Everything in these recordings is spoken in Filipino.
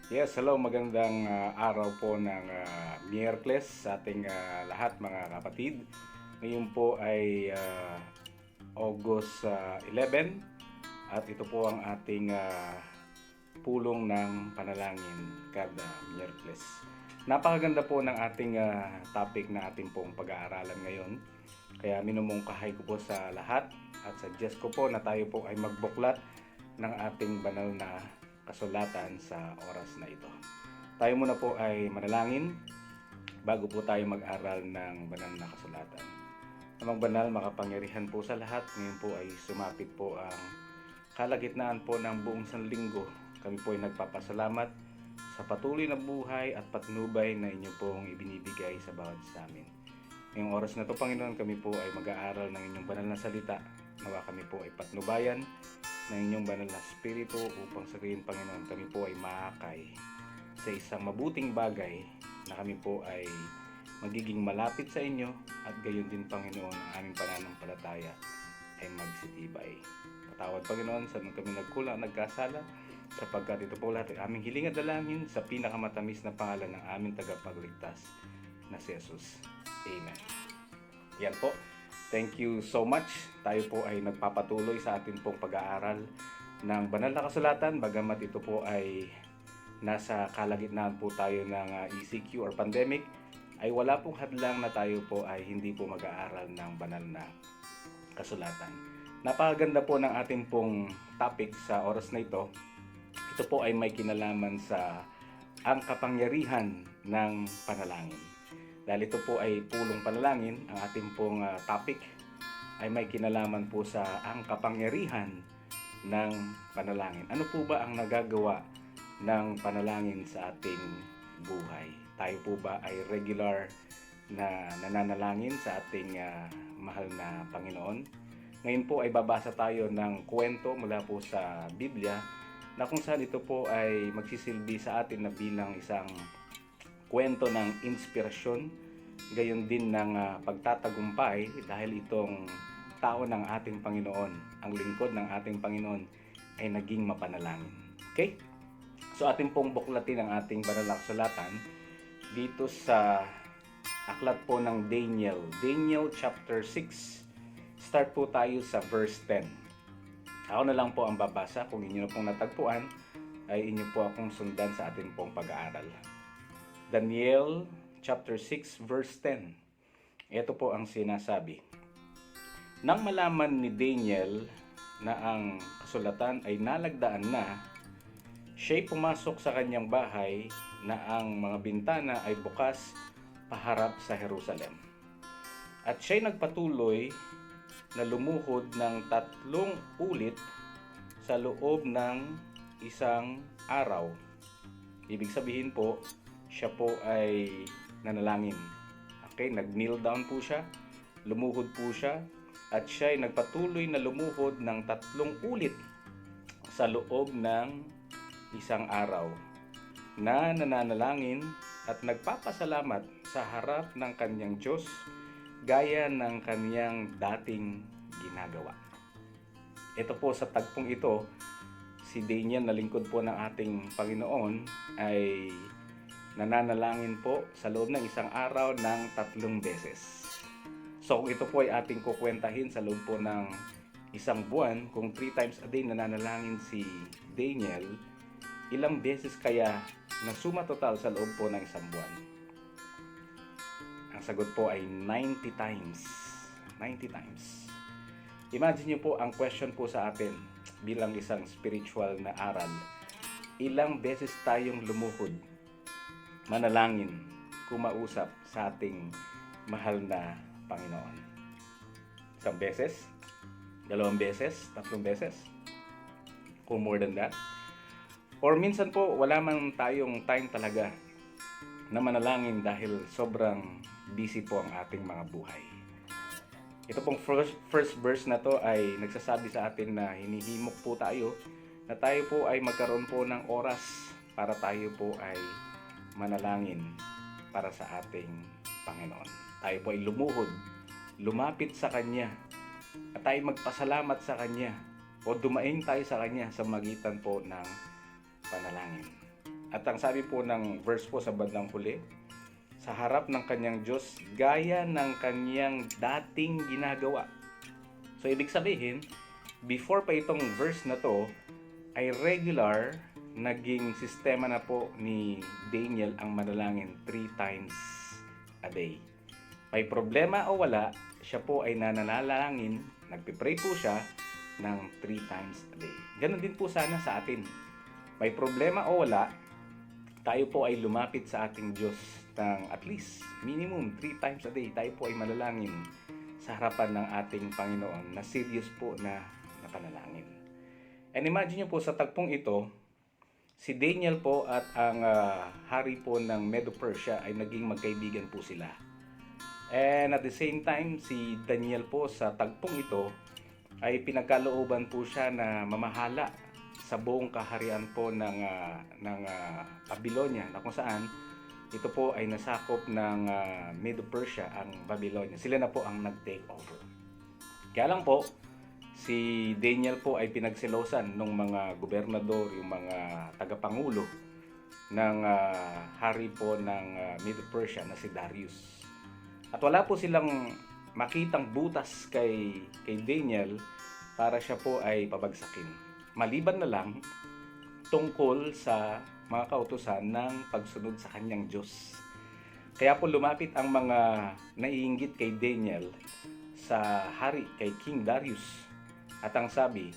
Yes, hello, magandang araw po ng Miyerkules sa ating lahat mga kapatid. Ngayon po ay August 11 at ito po ang ating pulong ng panalangin kada Miyerkules. Napakaganda po ng ating topic na ating pong pag-aaralan ngayon. Kaya minumungkahay ko po sa lahat at suggest ko po na tayo po ay magbuklat ng ating banal na kasulatan sa oras na ito. Tayo muna po ay manalangin bago po tayo mag-aral ng banal na kasulatan. Amang banal, makapangyarihan po sa lahat, ngayon po ay sumapit po ang kalagitnaan po ng buong sanlinggo. Kami po ay nagpapasalamat sa patuloy na buhay at patnubay na inyo pong ibinibigay sa bawat sa amin. Ngayong oras na to, Panginoon, kami po ay mag-aaral ng inyong banal na salita. Nawa kami po ay patnubayan ng inyong banal na spirito upang sa gayon, Panginoon, kami po ay maakay sa isang mabuting bagay na kami po ay magiging malapit sa inyo at gayon din, Panginoon, ang aming pananampalataya ay magsitibay. Patawad, Panginoon, sa nung kami nagkulang, nagkasala, sapagkat ito po lahat ay aming hiling at dalangin sa pinakamatamis na pangalan ng aming tagapagligtas na si Jesus. Amen. Yan po. Thank you so much. Tayo po ay nagpapatuloy sa atin pong pag-aaral ng banal na kasulatan, bagamat ito po ay nasa kalagitnaan po tayo ng ECQ or pandemic, ay wala pong hadlang na tayo po ay hindi po mag-aaral ng banal na kasulatan. Napakaganda po ng ating pong topic sa oras na ito. Ito po ay may kinalaman sa ang kapangyarihan ng panalangin. Dahil ito po ay pulong panalangin, ang ating pong topic ay may kinalaman po sa ang kapangyarihan ng panalangin. Ano po ba ang nagagawa ng panalangin sa ating buhay? Tayo po ba ay regular na nananalangin sa ating mahal na Panginoon? Ngayon po ay babasa tayo ng kwento mula po sa Biblia na kung saan ito po ay magsisilbi sa atin na bilang isang kwento ng inspirasyon, gayon din ng pagtatagumpay dahil itong tao ng ating Panginoon, ang lingkod ng ating Panginoon ay naging mapanalangin. Okay? So ating pong buklatin ang ating banal na kasulatan dito sa aklat po ng Daniel. Daniel chapter 6. Start po tayo sa verse 10. Ako na lang po ang babasa. Kung inyo na pong natagpuan, ay inyo po akong sundan sa ating pong pag-aaral. Daniel chapter 6 verse 10. Ito po ang sinasabi. Nang malaman ni Daniel na ang kasulatan ay nalagdaan na, siya'y pumasok sa kanyang bahay na ang mga bintana ay bukas paharap sa Jerusalem. At siya'y nagpatuloy na lumuhod ng 3 ulit sa loob ng isang araw. Ibig sabihin po, siya po ay nanalangin. Okay, nag-kneel down po siya, lumuhod po siya, at siya ay nagpatuloy na lumuhod ng 3 ulit sa loob ng isang araw na nananalangin at nagpapasalamat sa harap ng kanyang Diyos gaya ng kanyang dating ginagawa. Ito po sa tagpong ito, si Daniel na lingkod po ng ating Panginoon ay nananalangin po sa loob ng isang araw ng 3 beses. So kung ito po ay ating kukwentahin sa loob po ng isang buwan, kung 3 times a day nananalangin si Daniel, ilang beses kaya na suma total sa loob po ng isang buwan? Ang sagot po ay 90 times. 90 times. Imagine niyo po ang question po sa atin bilang isang spiritual na aral. Ilang beses tayong lumuhod, manalangin, kumausap sa ating mahal na Panginoon? 1 beses? 2 beses? 3 beses? Kung more than that? Or minsan po, wala man tayong time talaga na manalangin dahil sobrang busy po ang ating mga buhay. Ito pong first verse na to ay nagsasabi sa atin na hinihimok po tayo na tayo po ay magkaroon po ng oras para tayo po ay manalangin para sa ating Panginoon. Tayo po ay lumuhod, lumapit sa Kanya, at tayo magpasalamat sa Kanya o dumaing tayo sa Kanya sa magitan po ng panalangin. At ang sabi po ng verse po sa bandang huli, sa harap ng kanyang Diyos, gaya ng kanyang dating ginagawa. So, ibig sabihin, before pa itong verse na to, ay regular, naging sistema na po ni Daniel ang manalangin 3 times a day. May problema o wala, siya po ay nananalangin, nagpipray po siya ng 3 times a day. Ganon din po sana sa atin. May problema o wala, tayo po ay lumapit sa ating Diyos ng at least minimum 3 times a day. Tayo po ay manalangin sa harapan ng ating Panginoon na serious po na panalangin. And imagine nyo po sa tagpong ito, si Daniel po at ang hari po ng Medo-Persia ay naging magkaibigan po sila. And at the same time, si Daniel po sa tagpong ito ay pinagkalooban po siya na mamahala sa buong kaharian po ng Babylonia, na kung saan ito po ay nasakop ng Medo-Persia, ang Babylonia. Sila na po ang nag-take over. Kaya lang po, si Daniel po ay pinagselosan ng mga gobernador, yung mga tagapangulo ng hari po ng Medo-Persia na si Darius. At wala po silang makitang butas kay Daniel para siya po ay pabagsakin. Maliban na lang tungkol sa mga kautusan ng pagsunod sa kanyang Diyos. Kaya po lumapit ang mga naiinggit kay Daniel sa hari, kay King Darius. At ang sabi,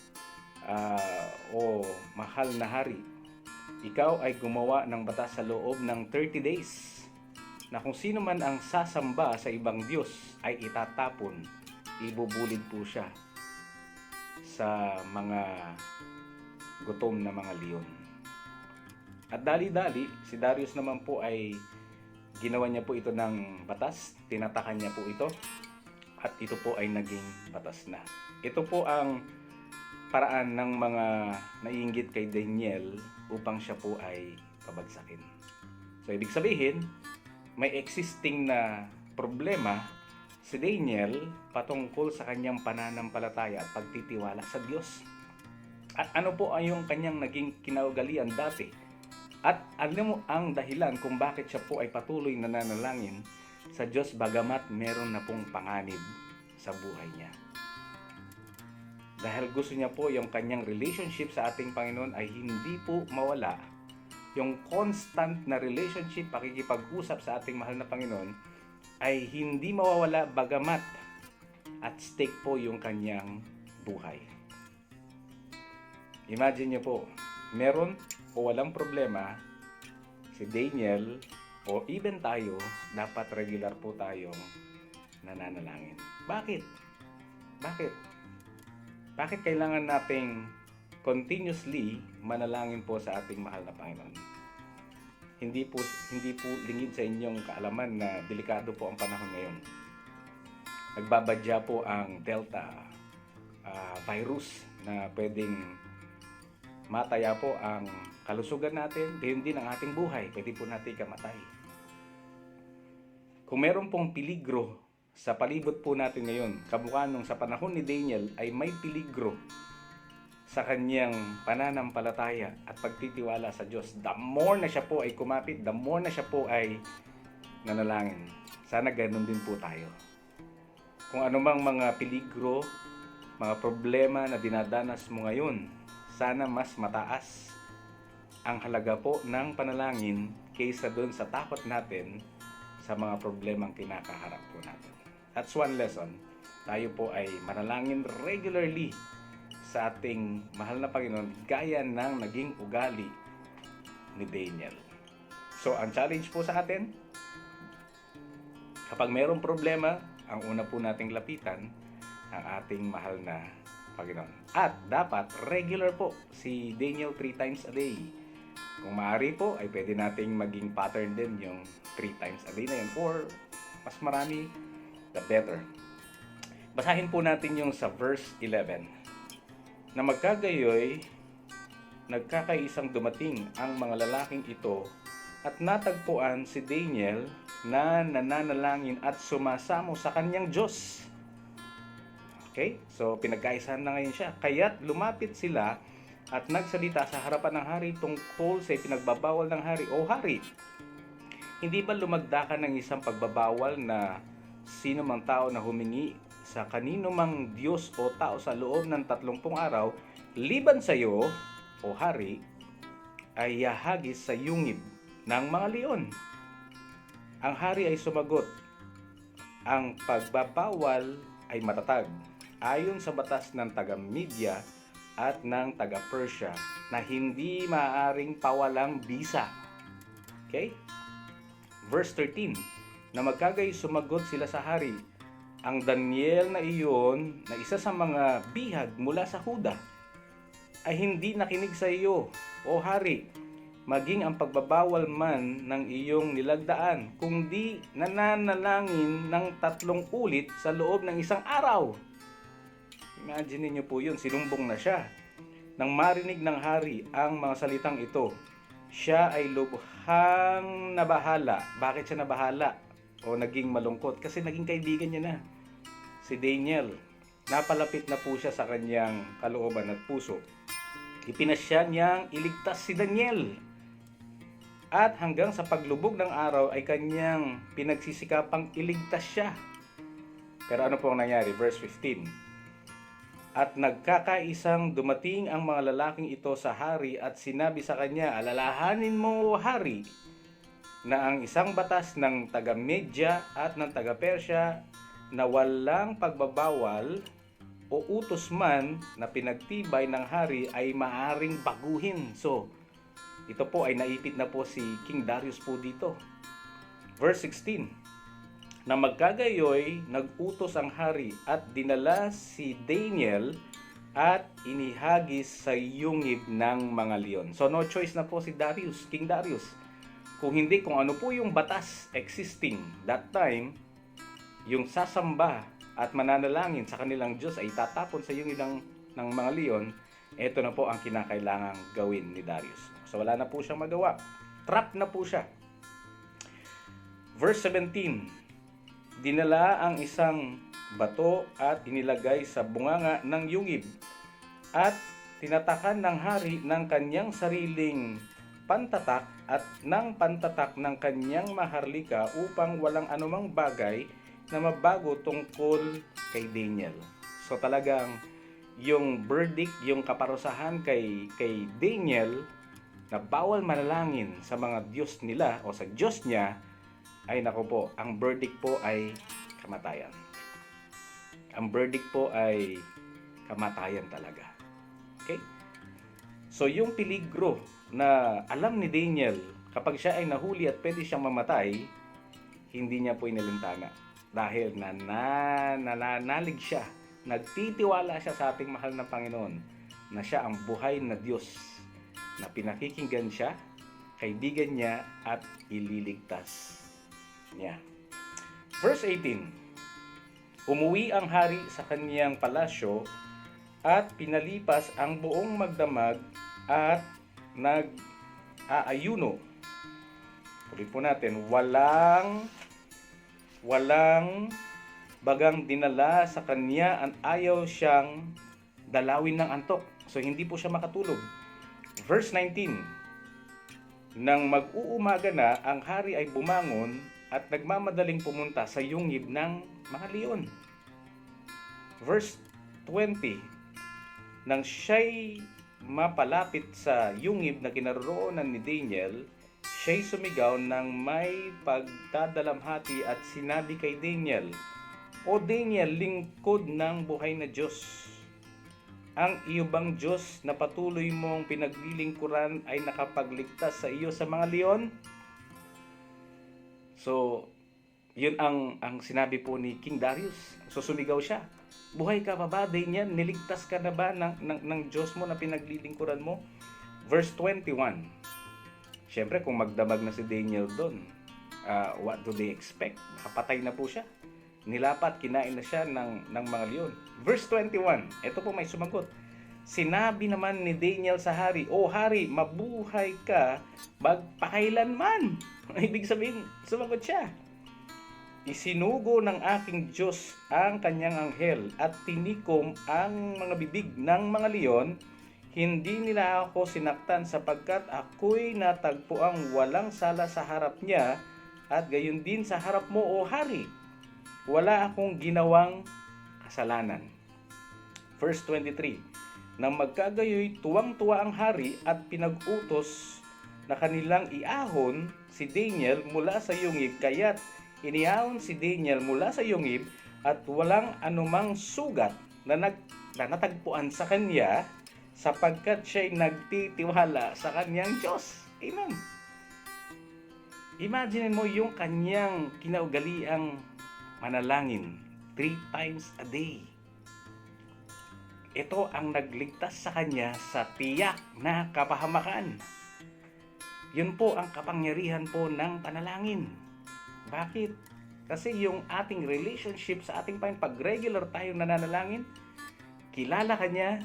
o mahal na hari, ikaw ay gumawa ng batas sa loob ng 30 days na kung sino man ang sasamba sa ibang Diyos ay itatapon, ibubulid po siya sa mga gutom na mga leon. At dali-dali, si Darius naman po ay ginawa niya po ito ng batas, tinatakan niya po ito, at ito po ay naging batas na. Ito po ang paraan ng mga naiinggit kay Daniel upang siya po ay pabagsakin. So, ibig sabihin, may existing na problema si Daniel patungkol sa kanyang pananampalataya at pagtitiwala sa Diyos. At ano po ay yung kanyang naging kinaugalian dati? At alam mo ang dahilan kung bakit siya po ay patuloy na nanalangin sa Diyos bagamat meron na pong panganib sa buhay niya. Dahil gusto niya po yung kanyang relationship sa ating Panginoon ay hindi po mawala. Yung constant na relationship, pakikipag-usap sa ating mahal na Panginoon ay hindi mawawala bagamat at stake po yung kanyang buhay. Imagine niyo po, meron o walang problema, si Daniel o even tayo, dapat regular po tayong nananalangin. Bakit? Bakit kailangan nating continuously manalangin po sa ating mahal na Panginoon? Hindi po lingid sa inyong kaalaman na delikado po ang panahon ngayon. Nagbabadya po ang Delta virus na pwedeng mataya po ang kalusugan natin, gayon din ang ating buhay. Pwede po natin ikamatay. Kung meron pong peligro sa palibot po natin ngayon, kamukha nung sa panahon ni Daniel ay may peligro sa kanyang pananampalataya at pagtitiwala sa Diyos. The more na siya po ay kumapit, the more na siya po ay nanalangin. Sana ganun din po tayo. Kung anumang mga peligro, mga problema na dinadanas mo ngayon, sana mas mataas ang halaga po ng panalangin kaysa doon sa takot natin sa mga problemang kinakaharap po natin. That's one lesson. Tayo po ay manalangin regularly sa ating mahal na Panginoon gaya ng naging ugali ni Daniel. So, ang challenge po sa atin, kapag mayroong problema, ang una po nating lapitan ang ating mahal na Panginoon. At dapat regular po si Daniel 3 times a day. Kung maaari po, ay pwede nating maging pattern din yung 3 times a day na yun. Or mas marami, the better. Basahin po natin yung sa verse 11. Na magkagayoy, nagkakaisang dumating ang mga lalaking ito at natagpuan si Daniel na nananalangin at sumasamo sa kanyang Diyos. Okay? So, pinagkaisahan na ngayon siya. Kaya't lumapit sila at nagsalita sa harapan ng hari tungkol sa pinagbabawal ng hari. O hari, hindi ba lumagda ka ng isang pagbabawal na sino mang tao na humingi sa kanino mang Diyos o tao sa loob ng 30 araw, liban sa iyo, o hari, ay yahagis sa yungib ng mga leon? Ang hari ay sumagot, ang pagbabawal ay matatag ayon sa batas ng taga-Media at ng taga-Persia na hindi maaaring pawalang bisa. Okay? Verse 13, na magkagay sumagot sila sa hari, ang Daniel na iyon, na isa sa mga bihag mula sa Huda, ay hindi nakinig sa iyo, o hari, maging ang pagbabawal man ng iyong nilagdaan, kundi nananalangin ng 3 ulit sa loob ng 1 araw. Imagine niyo po yun, sinumbong na siya. Nang marinig ng hari ang mga salitang ito, siya ay lubhang nabahala. Bakit siya nabahala o naging malungkot? Kasi naging kaibigan niya na, si Daniel. Napalapit na po siya sa kanyang kalooban at puso. Ipinasya niyang iligtas si Daniel. At hanggang sa paglubog ng araw ay kanyang pinagsisikapang iligtas siya. Pero ano po ang nangyari? Verse 15. At nagkakaisang dumating ang mga lalaking ito sa hari at sinabi sa kanya, alalahanin mo, hari, na ang isang batas ng taga-Media at ng taga-Persya na walang pagbabawal o utos man na pinagtibay ng hari ay maaring baguhin. So, ito po ay naipit na po si King Darius po dito. Verse 16, na magkagayoy nag-utos ang hari at dinala si Daniel at inihagis sa yungib ng mga leon. So no choice na po si Darius, King Darius. Kung hindi, kung ano po yung batas existing that time, yung sasamba at mananalangin sa kanilang Diyos ay tatapon sa yungib ng mga leon, ito na po ang kinakailangang gawin ni Darius. So wala na po siyang magawa. Trap na po siya. Verse 17, dinala ang isang bato at inilagay sa bunganga ng yungib at tinatakan ng hari ng kanyang sariling pantatak at ng pantatak ng kanyang maharlika upang walang anumang bagay na mabago tungkol kay Daniel. So talagang yung verdict, yung kaparusahan kay Daniel na bawal manalangin sa mga Diyos nila o sa Diyos niya, ay nako po, ang verdict po ay kamatayan. Ang verdict po ay kamatayan talaga. Okay? So yung peligro na alam ni Daniel, kapag siya ay nahuli at pwede siyang mamatay, hindi niya po inalintana. Dahil nananalig siya, nagtitiwala siya sa ating mahal na Panginoon na siya ang buhay na Diyos, na pinakikinggan siya, kaibigan niya at ililigtas niya. Verse 18, umuwi ang hari sa kaniyang palasyo at pinalipas ang buong magdamag at nag-aayuno. Ulit po natin, walang bagang dinala sa kanya at ayaw siyang dalawin ng antok. So hindi po siya makatulog. Verse 19, nang mag-uumaga na, ang hari ay bumangon at nagmamadaling pumunta sa yungib ng mga leon. Verse 20, nang siya'y mapalapit sa yungib na kinaroroonan ni Daniel, siya'y sumigaw ng may pagdadalamhati at sinabi kay Daniel, O Daniel, lingkod ng buhay na Diyos, ang iyo bang Diyos na patuloy mong pinaglilingkuran ay nakapagligtas sa iyo sa mga leon? So, yun ang sinabi po ni King Darius. So, sumigaw siya. Buhay ka pa ba, Daniel? Niligtas ka na ba ng Diyos mo na pinaglilingkuran mo? Verse 21. Siyempre, kung magdamag na si Daniel doon, what do they expect? Nakapatay na po siya. Nilapat, kinain na siya ng mga leon. Verse 21. Ito po may sumagot. Sinabi naman ni Daniel sa hari, O hari, mabuhay ka magpakailanman. Ibig sabihin, sumagot siya. Isinugo ng aking Diyos ang kanyang anghel at tinikom ang mga bibig ng mga leon, Hindi nila ako sinaktan sapagkat ako'y natagpuang walang sala sa harap niya at gayon din sa harap mo, O Hari. Wala akong ginawang kasalanan. Verse 23, nang magkagayoy tuwang-tuwa ang hari at pinag-utos na kanilang iahon si Daniel mula sa yungib, kaya't iniahon si Daniel mula sa yungib at walang anumang sugat na natagpuan sa kanya sapagkat siya'y nagtitiwala sa kanyang Diyos. Amen. Imagine mo yung kanyang kinaugaliang manalangin 3 times a day. Ito ang nagligtas sa kanya sa tiyak na kapahamakan. Yun po ang kapangyarihan po ng panalangin. Bakit? Kasi yung ating relationship sa ating Panginoon, pag regular tayong nananalangin, kilala ka niya,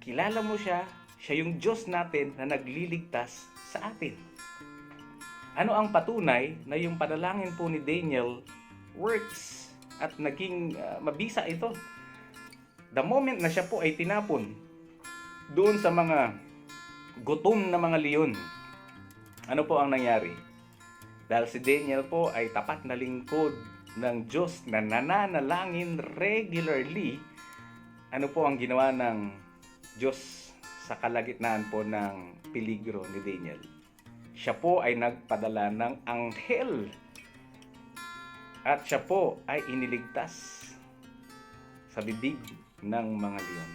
kilala mo siya, siya yung Diyos natin na nagliligtas sa atin. Ano ang patunay na yung panalangin po ni Daniel works at naging mabisa ito? The moment na siya po ay tinapon doon sa mga gutom na mga leon, ano po ang nangyari? Dahil si Daniel po ay tapat na lingkod ng Diyos na nananalangin regularly, ano po ang ginawa ng Diyos sa kalagitnaan po ng peligro ni Daniel? Siya po ay nagpadala ng anghel at siya po ay iniligtas sa bibig ng mga leon.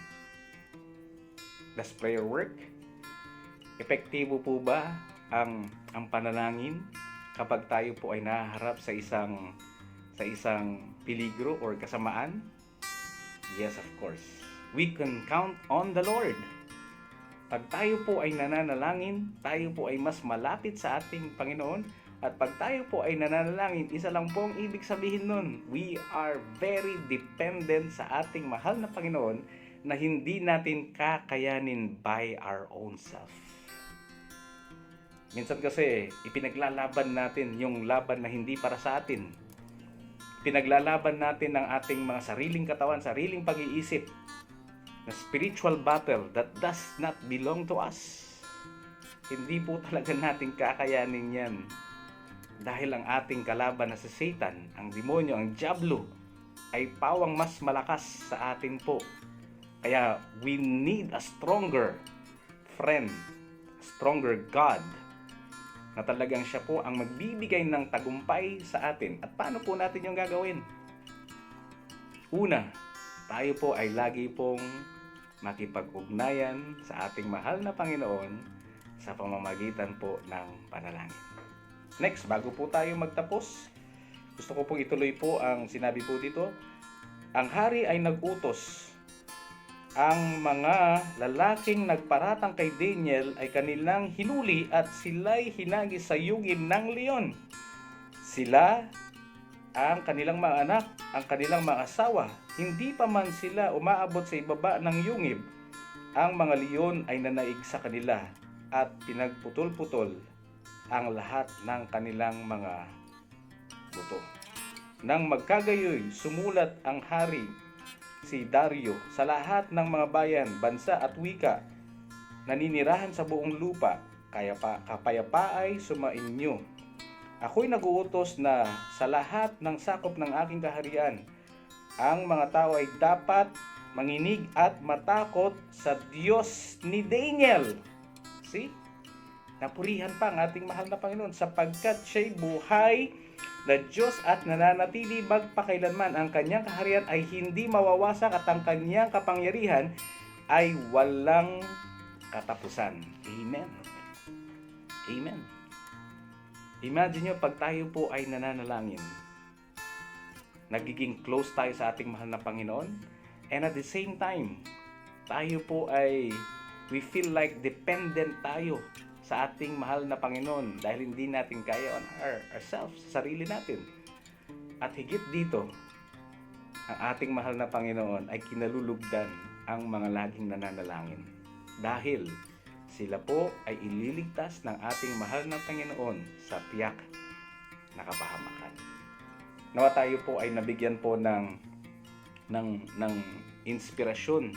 Does prayer work? Epektibo po ba ang panalangin kapag tayo po ay nahaharap sa isang peligro or kasamaan? Yes, of course. We can count on the Lord. Pag tayo po ay nananalangin, tayo po ay mas malapit sa ating Panginoon. At pag tayo po ay nananalangin, isa lang po ang ibig sabihin nun, we are very dependent sa ating mahal na Panginoon na hindi natin kakayanin by our own self. Minsan kasi, ipinaglalaban natin yung laban na hindi para sa atin. Pinaglalaban natin ang ating mga sariling katawan, sariling pag-iisip, na spiritual battle that does not belong to us. Hindi po talaga natin kakayanin yan. Dahil ang ating kalaban na si Satan, ang demonyo, ang diablo, ay pawang mas malakas sa atin po. Kaya we need a stronger friend, a stronger God, na talagang siya po ang magbibigay ng tagumpay sa atin. At paano po natin yung gagawin? Una, tayo po ay lagi pong makipag-ugnayan sa ating mahal na Panginoon sa pamamagitan po ng panalangin. Next, bago po tayo magtapos, gusto ko pong ituloy po ang sinabi po dito. Ang hari ay nag-utos. Ang mga lalaking nagparatang kay Daniel ay kanilang hinuli at sila'y hinagis sa yungib ng leon. Sila, ang kanilang mga anak, ang kanilang mga asawa, hindi pa man sila umaabot sa ibaba ng yungib, ang mga leon ay nanaig sa kanila at pinagputol-putol ang lahat ng kanilang mga buto. Nang magkagayoy, sumulat ang hari si Dario sa lahat ng mga bayan, bansa at wika naninirahan sa buong lupa, kaya kapayapaay sumainyo. Ako'y nag-uutos na sa lahat ng sakop ng aking kaharian, ang mga tao ay dapat manginig at matakot sa Diyos ni Daniel. See? Napurihan pa ang ating mahal na Panginoon sapagkat siya'y buhay na Diyos at nananatili magpakailanman. Ang kanyang kaharian ay hindi mawawasak at ang kanyang kapangyarihan ay walang katapusan. Amen. Amen. Imagine nyo, pag tayo po ay nananalangin, nagiging close tayo sa ating mahal na Panginoon, and at the same time, tayo po ay we feel like dependent tayo sa ating mahal na Panginoon dahil hindi natin kaya on ourselves, sa sarili natin. At higit dito, ang ating mahal na Panginoon ay kinalulugdan ang mga laging nananalangin. Dahil sila po ay ililigtas ng ating mahal na Panginoon sa tiyak na kapahamakan. Nawa tayo po ay nabigyan po ng inspirasyon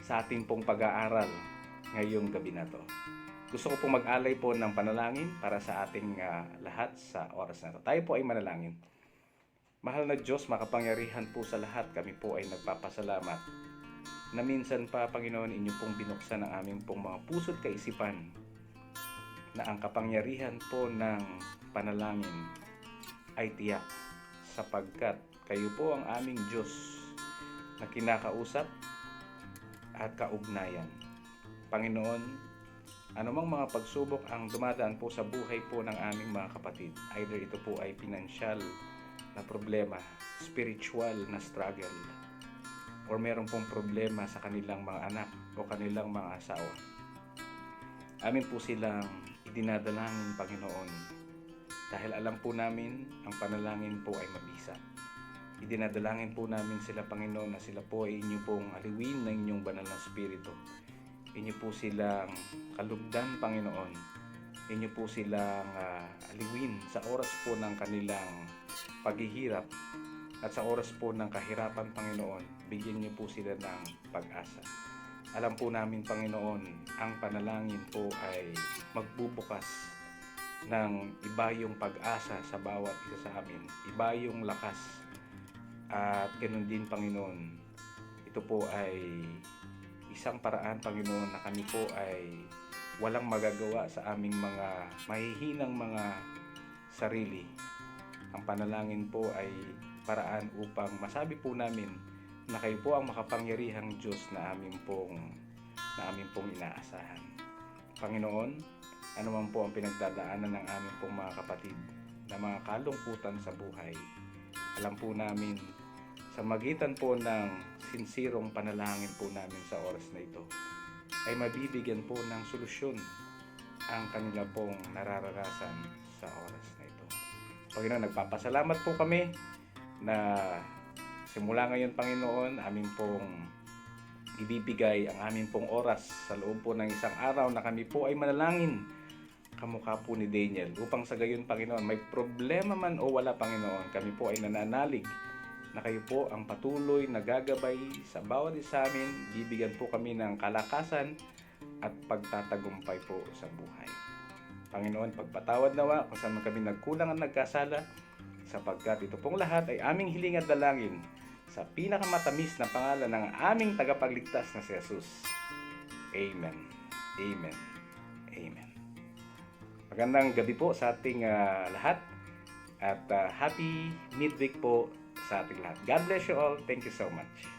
sa ating pong pag-aaral ngayong gabi na to. Gusto ko pong mag-alay po ng panalangin para sa ating lahat sa oras na to. Tayo po ay manalangin. Mahal na Diyos, makapangyarihan po sa lahat, kami po ay nagpapasalamat na minsan pa, Panginoon, inyo pong binuksan ang aming pong mga puso't kaisipan na ang kapangyarihan po ng panalangin ay tiyak sapagkat kayo po ang aming Diyos na kinakausap at kaugnayan. Panginoon, anumang mga pagsubok ang dumadaan po sa buhay po ng aming mga kapatid, either ito po ay pinansyal na problema, spiritual na struggle, or meron pong problema sa kanilang mga anak o kanilang mga asawa. Amin po silang idinadalangin, Panginoon, dahil alam po namin ang panalangin po ay mabisa. Idinadalangin po namin sila, Panginoon, na sila po ay inyo pong aliwin ng inyong banal na spirito. Inyo po silang kalugdan, Panginoon. Inyo po silang aliwin sa oras po ng kanilang paghihirap at sa oras po ng kahirapan, Panginoon. Bigyan niyo po sila ng pag-asa. Alam po namin, Panginoon, ang panalangin po ay magbubukas ng iba yung pag-asa sa bawat isa sa amin. Iba yung lakas. At ganoon din, Panginoon, ito po ay isang paraan, Panginoon, na kami po ay walang magagawa sa aming mga mahihinang mga sarili. Ang panalangin po ay paraan upang masabi po namin na kayo po ang makapangyarihang Diyos na aming pong inaasahan. Panginoon, ano man po ang pinagdadaanan ng aming pong mga kapatid na mga kalungkutan sa buhay, alam po namin sa magitan po ng sinsirong panalangin po namin sa oras na ito ay mabibigyan po ng solusyon ang kanila pong nararanasan sa oras na ito. Panginoon, nagpapasalamat po kami na simula ngayon, Panginoon, amin pong ibibigay ang amin pong oras sa loob po ng isang araw na kami po ay manalangin kamukha po ni Daniel upang sa gayon, Panginoon, may problema man o wala, Panginoon, kami po ay nananalig na kayo po ang patuloy na gagabay sa bawat isa amin. Bibigyan po kami ng kalakasan at pagtatagumpay po sa buhay. Panginoon, pagpatawad nawa kung saan man kami nagkulang at nagkasala, sapagkat ito pong lahat ay aming hiling at dalangin sa pinakamatamis na pangalan ng aming tagapagligtas na si Jesus. Amen. Amen. Amen. Magandang gabi po sa ating lahat at happy midweek po sa ating lahat. God bless you all. Thank you so much.